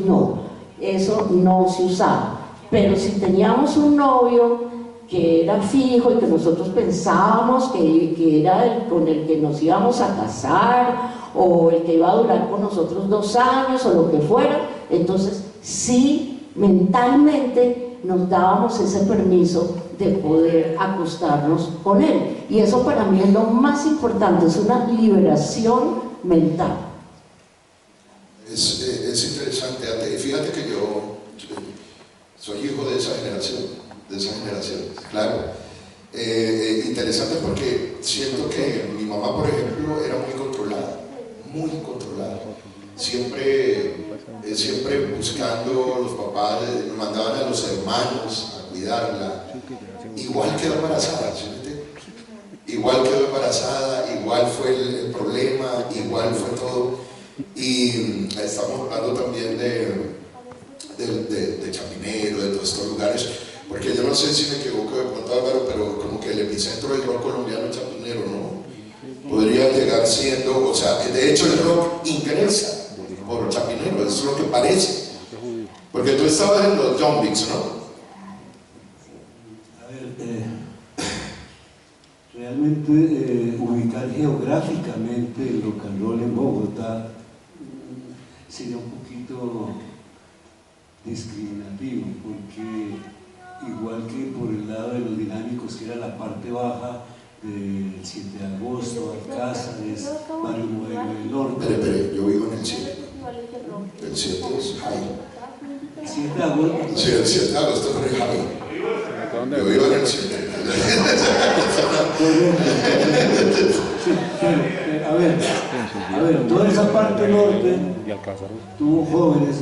no, eso no se usaba. Pero si teníamos un novio que era fijo y que nosotros pensábamos que era el con el que nos íbamos a casar, o el que iba a durar con nosotros 2 años, o lo que fuera, entonces sí, mentalmente nos dábamos ese permiso de poder acostarnos con él. Y eso para mí es lo más importante, es una liberación mental. Es interesante, fíjate que yo soy hijo de esa generación, claro. Interesante porque siento que mi mamá, por ejemplo, era muy controlada. Siempre buscando, los papás mandaban a los hermanos a cuidarla. Igual quedó embarazada, ¿sí? Igual fue el problema, igual fue todo. Y estamos hablando también de Chapinero, de todos estos lugares, porque yo no sé si me equivoco de pronto, Álvaro, pero como que el epicentro del rock colombiano es Chapinero, ¿no? Podría llegar siendo, o sea, de hecho el rock ingresa por Chapinero, eso es lo que parece, porque tú estabas en los John Beats, ¿no? A ver, realmente ubicar geográficamente el rock and roll en Bogotá sería un poquito discriminativo, porque igual que por el lado de los dinámicos, que era la parte baja del 7 de agosto, Alcázares, Barrio Modelo del Norte. Pero yo vivo en el 7. El 7 es high. El 7 de agosto. Sí, el 7 de agosto es high. Yo vivo en el 7. A ver, toda esa parte norte tuvo jóvenes.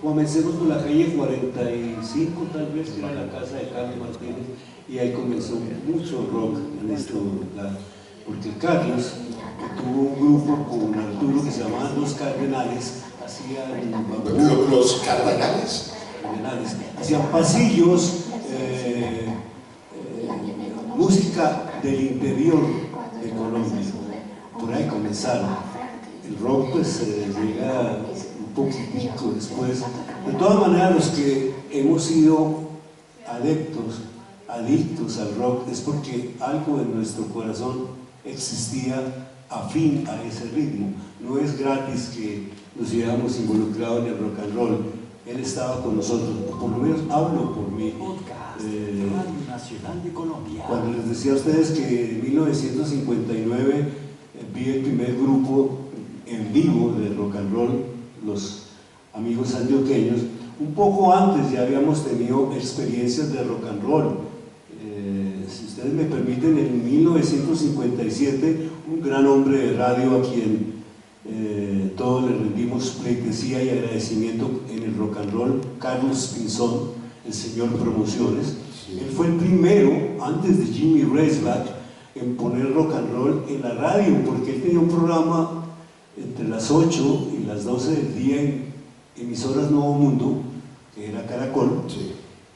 Comencemos por la calle 45, tal vez, que era la casa de Carlos Martínez, y ahí comenzó mucho rock en este lugar, porque Carlos, que tuvo un grupo con Arturo que se llamaban Los Cardenales, hacían ¿Los Cardenales? Hacían pasillos, música del interior de Colombia. Por ahí comenzaron. El rock pues llega un poquitico después. De todas maneras, los que hemos sido adictos al rock, es porque algo en nuestro corazón existía afín a ese ritmo. No es gratis que nos hubiéramos involucrado en el rock and roll. Él estaba con nosotros, por lo menos hablo por mí. Radio Nacional de Colombia. Cuando les decía a ustedes que en 1959 vi el primer grupo en vivo de rock and roll, los amigos antioqueños, un poco antes ya habíamos tenido experiencias de rock and roll. Si ustedes me permiten, en 1957 un gran hombre de radio a quien todos le rendimos pleitesía y agradecimiento en el rock and roll, Carlos Pinzón, el señor Promociones. Él fue el primero, antes de Jimmy Raceback, en poner rock and roll en la radio, porque él tenía un programa entre las 8 y las 12 del día en emisoras Nuevo Mundo, que era Caracol, Sí.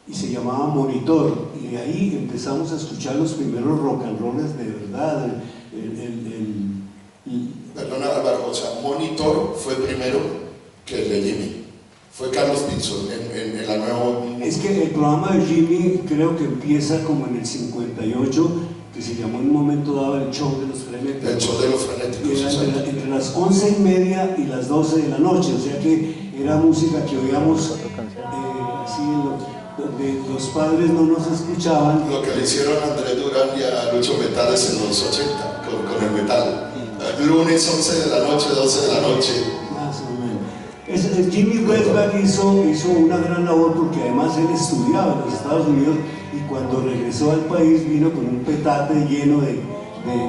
y se llamaba Monitor, y de ahí empezamos a escuchar los primeros rock and rolls de verdad. Perdona, Álvaro, o sea, Monitor fue primero que el de Jimmy. Fue Carlos Pinzón en la nueva... Es que el programa de Jimmy creo que empieza como en el 58, que se llamó en un momento dado el show de los frenéticos. El show de los frenéticos, Entre las 11:30 y las 12 de la noche, o sea que era música que oíamos así, donde los padres no nos escuchaban. Lo que le hicieron a Andrés Durán y a Lucho Metales en los 80, con el metal. Lunes 11 de la noche, 12 de la noche. Más o menos. Jimmy Raceback hizo una gran labor, porque además él estudiaba en los Estados Unidos, y cuando regresó al país vino con un petate lleno de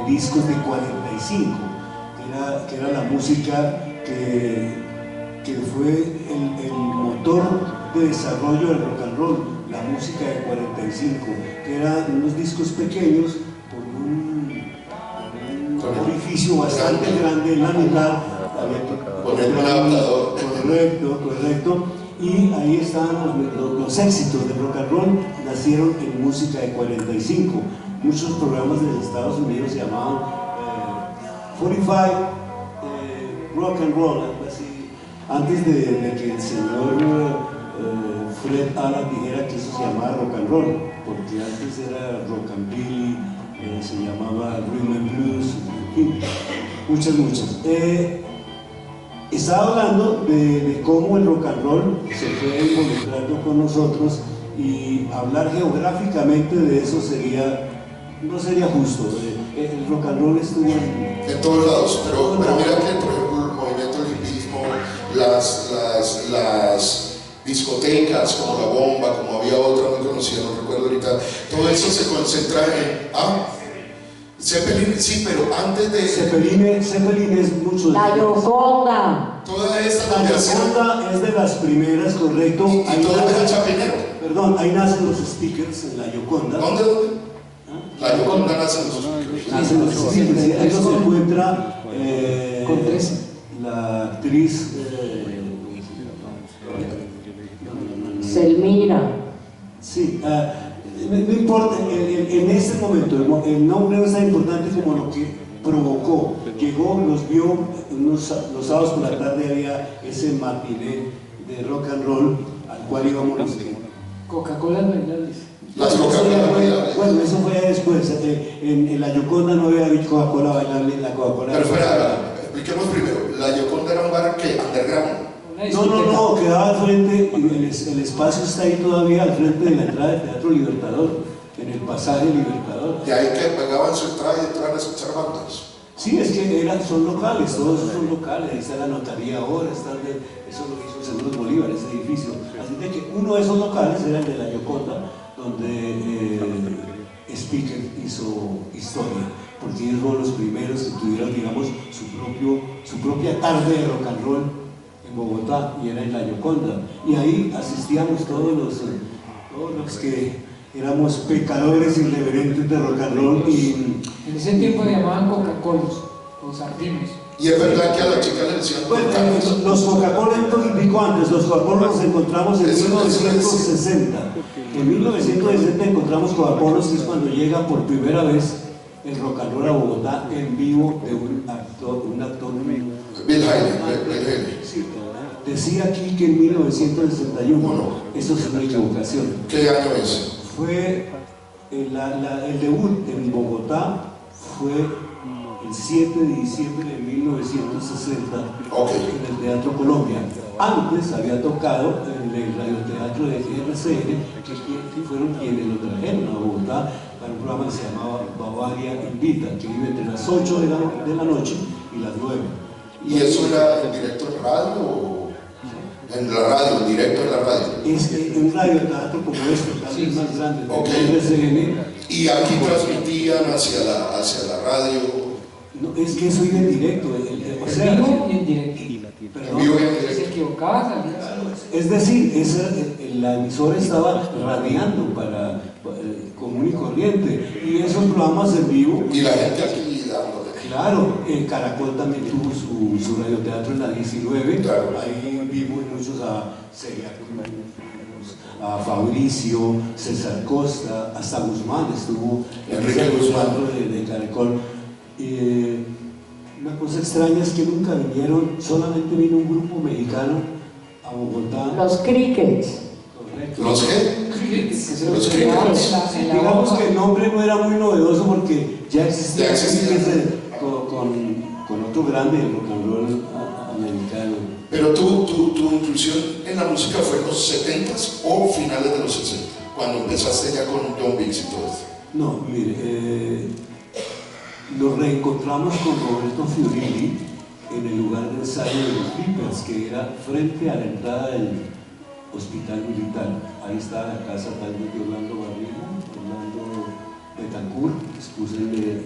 discos de 45, que era la música que fue el motor de desarrollo del rock and roll, la música de 45, que eran unos discos pequeños con un orificio bastante grande en la mitad, Con el adaptador. Correcto. Y ahí estaban los éxitos del rock and roll, nacieron en música de 45. Muchos programas de los Estados Unidos se llamaban 45 Rock and Roll, algo así. antes de que el señor Fred Allen dijera que eso se llamaba rock and roll, porque antes era rockabilly, se llamaba rhythm and blues, en fin, muchas. Estaba hablando de cómo el rock and roll se fue involucrando con nosotros, y hablar geográficamente de eso no sería justo. El rock and roll estuvo en todos lados, pero mira que por ejemplo el movimiento del hipismo, las discotecas como La Bomba, como había otra muy conocida, no recuerdo ahorita, todo eso se concentra en Zeppelin, sí, pero antes de Zeppelin es mucho de La Yoconda. toda esta La Yoconda es de las primeras, correcto. y todo era chapinero. Perdón, ahí nacen los stickers en la Yoconda. ¿Dónde? La Yoconda nace en los Nacen los stickers, ahí se encuentra Con 13. la actriz Selmira. sí, no importa, en este momento el nombre no es tan importante como lo que provocó. Llegó, los vio, los sábados por la tarde había ese matiné de rock and roll al cual íbamos los que... Coca-Cola bailables. Las Coca-Cola bailables. Bueno, eso fue después. En la Yoconda no había Coca-Cola bailable, la Coca-Cola. Pero espera, expliquemos primero. La Yoconda era un bar que underground. No, quedaba al frente, el espacio está ahí todavía, al frente de la entrada del Teatro Libertador, en el pasaje Libertador. De ahí que pagaban su entrada y entraban a escuchar bandas. Sí, es que son locales, todos esos son locales, ahí está la notaría ahora, eso lo hizo el Seguros Bolívar, ese edificio. Así de que uno de esos locales era el de la Yoconda, donde Speaker hizo historia, porque ellos fueron los primeros que tuvieron, digamos, su propia tarde de rock and roll en Bogotá, y era en la Yoconda, y ahí asistíamos todos los que éramos pecadores irreverentes de rock and roll. Y en ese tiempo le llamaban Coca-Colos o sardinos. Y es verdad que a las chicas les decían los Coca-Cola un poquito antes, los Coca-Cola nos encontramos en 1960. En 1960 encontramos Coca-Cola, que es cuando llega por primera vez el rock and roll a Bogotá en vivo de un actor Bill Haley. Sí, decía aquí que en 1961, eso es una equivocación. ¿Qué año es? Fue el debut en Bogotá fue el 7 de diciembre de 1960 en el Teatro Colombia. Antes había tocado en el radioteatro de RCN, que fueron quienes lo trajeron a Bogotá para un programa que se llamaba Bavaria Invita, que iba entre las 8 de la noche y las 9. ¿Y eso era en directo en radio o en la radio, en directo en la radio? Es un radioteatro como este, tal vez más grande, de RCN. ¿Y aquí transmitían hacia la radio? No, es que eso iba en directo, o sea, en vivo y en directo. En vivo y en Se directo. equivocaba, salía. es decir, la emisora estaba radiando para común y corriente, y esos programas en vivo. Y la gente aquí dándole. Claro, Caracol también tuvo su radioteatro en la 19, Claro. Ahí vimos muchos a Fabricio, César Costa, hasta Guzmán estuvo en Enrique el Guzmán teatro de Caracol. Una cosa extraña es que nunca vinieron, solamente vino un grupo mexicano a Bogotá. Los Crickets. Correcto. ¿Los qué? Que se Los los que- creaban en la Digamos bomba. que el nombre no era muy novedoso porque ya existía, Ya existía. con otro grande del rock and roll americano. Pero tu inclusión en la música fue en los 70s o finales de los 60, cuando empezaste ya con John Biggs y todo esto. No, mire, nos reencontramos con Roberto Fiorilli en el lugar de ensayo de los Clippers, que era frente a la entrada del hospital militar. Ahí estaba la casa tal vez de Orlando Barriga, Orlando Betancourt, expuse de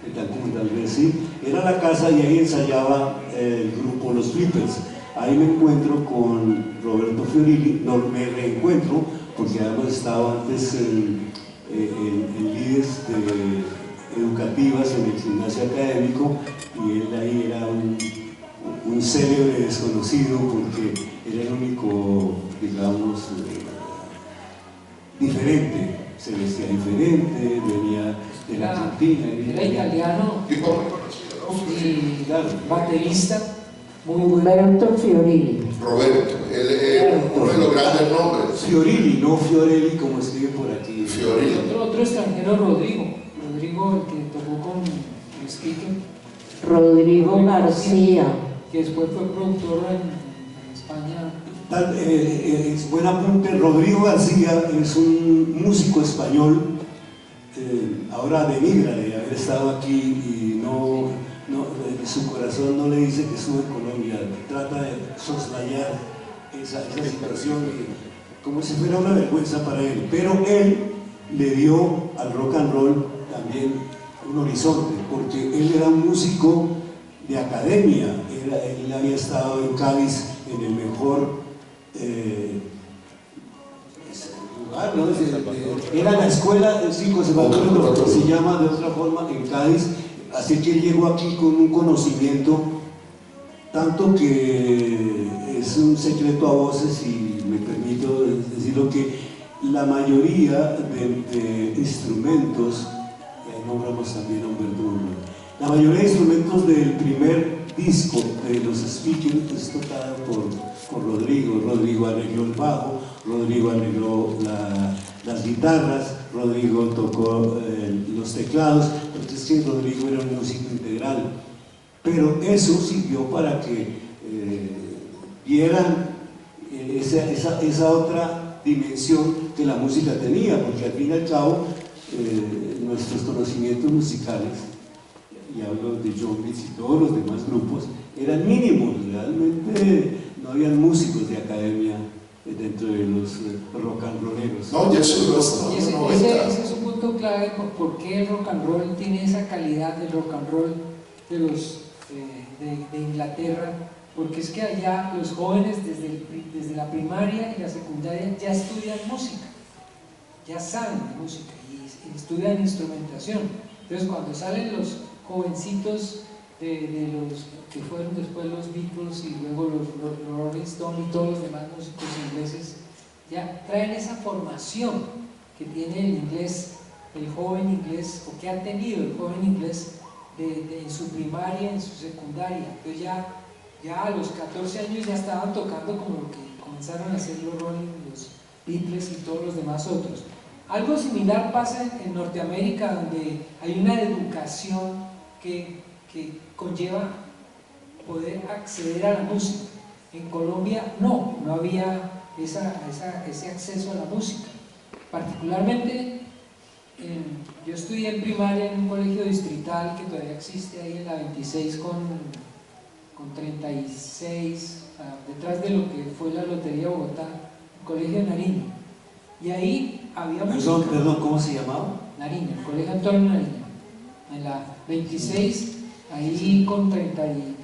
Betancourt tal vez, sí. Era la casa y ahí ensayaba el grupo Los Clippers. Ahí me encuentro con Roberto Fiorilli, no me reencuentro porque habíamos estado antes en líderes educativas en el gimnasio académico, y él ahí era un célebre desconocido porque era el único, digamos, diferente, se vestía diferente, venía de la Argentina. Era italiano Tipo muy conocido, ¿no? y Claro. baterista. Humberto Fiorilli. Roberto, uno de los grandes nombres. Fiorilli, no Fiorelli como escribe por aquí. Fiorilli. Otro extranjero, Rodrigo, el que tocó con el speaker. Rodrigo García. Que después fue productor en España. Buen apunte, Rodrigo García es un músico español, ahora denigra de haber estado aquí y su corazón no le dice que estuvo en Colombia, trata de soslayar esa situación como si fuera una vergüenza para él, pero él le dio al rock and roll también un horizonte, porque él era un músico de academia, él había estado en Cádiz en el mejor lugar, ¿no? Era la escuela del conservatorio, que se llama de otra forma en Cádiz, así que él llegó aquí con un conocimiento tanto que es un secreto a voces, y me permito decirlo, que la mayoría de instrumentos, nombramos también a Humberto Burman, la mayoría de instrumentos del primer disco de los Speakers es tocada por Rodrigo. Rodrigo arregló el bajo, Rodrigo arregló las guitarras, Rodrigo tocó los teclados, porque es que Rodrigo era un músico integral. Pero eso sirvió para que vieran esa otra dimensión que la música tenía, porque al fin y al cabo nuestros conocimientos musicales, y hablo de John Beats y todos los demás grupos, eran mínimos, realmente no habían músicos de academia dentro de los rock and rolleros. No, ya eso lo hasta Y ese es un punto clave por qué el rock and roll tiene esa calidad del rock and roll de los de Inglaterra, porque es que allá los jóvenes desde la primaria y la secundaria ya estudian música, ya saben de música y estudian instrumentación. Entonces cuando salen los jovencitos de los que fueron después los Beatles y luego los Rolling Stones y todos los demás músicos ingleses, ya traen esa formación que tiene el inglés, el joven inglés, o que ha tenido el joven inglés en su primaria, en su secundaria. Entonces ya a los 14 años ya estaban tocando como lo que comenzaron a hacer los Rolling, los Beatles y todos los demás otros. Algo similar pasa en Norteamérica, donde hay una educación que conlleva poder acceder a la música. En Colombia no había ese acceso a la música. Particularmente, yo estudié en primaria en un colegio distrital que todavía existe ahí en la 26 con 36, detrás de lo que fue la Lotería Bogotá, el colegio de Nariño. Y ahí había música. Perdón, ¿cómo se llamaba? Nariño, el colegio Antonio Nariño. En la 26, ahí con 36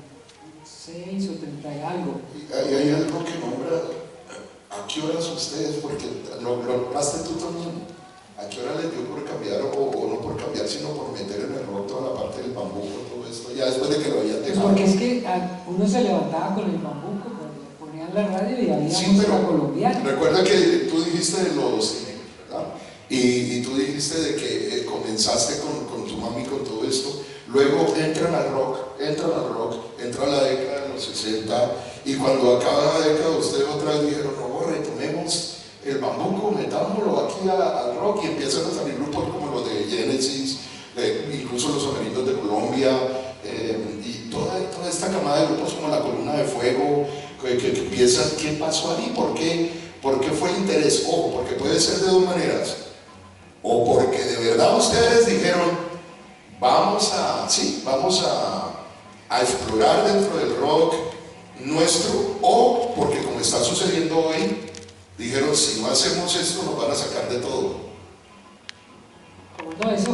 o 30 y algo. Y hay algo que nombra, ¿a qué horas ustedes? Porque lo nombraste tú también. ¿A qué hora les dio por cambiar, o no por cambiar, sino por meter en el rock toda la parte del bambuco, todo esto, ya después de que lo habían dejado? Porque es que uno se levantaba con el bambuco, ponían la radio y había música colombiana. Recuerda que tú dijiste de los, ¿verdad? Y tú dijiste de que comenzaste con tu mami con todo esto, luego entran al rock, entra la década de los 60, y cuando acaba la década ustedes otra vez dijeron, no, retomemos el bambuco, metámoslo aquí al rock, y empiezan a salir grupos como los de Genesis, incluso los Soneritos de Colombia, y toda esta camada de grupos como la Columna de Fuego, que empiezan, ¿qué pasó ahí? ¿Por qué fue el interés? Ojo, porque puede ser de dos maneras, o porque de verdad ustedes dijeron, vamos a explorar dentro del rock nuestro, o porque, como está sucediendo hoy, dijeron, si no hacemos esto nos van a sacar de todo. No, eso